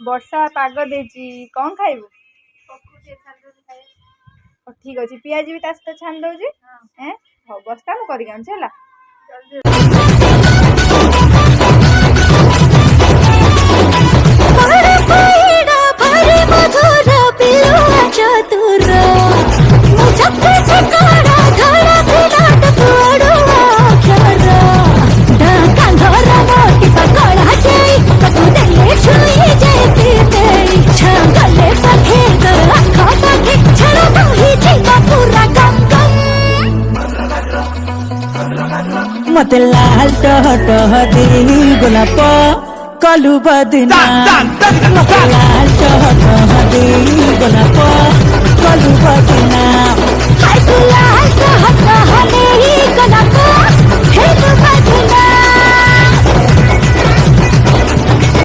वर्षा पाग देची कौन खाइबू ठीक अच्छे पियाज भी ता सहित छान दौजी हैं हो बस्ता मु करिक आनछे हला मत लाल टह टह दे गोलाप कलु बदना मत लाल टह टह दे गोलाप कलु बदना हाय तू लाल टह टह दे गोलाप हे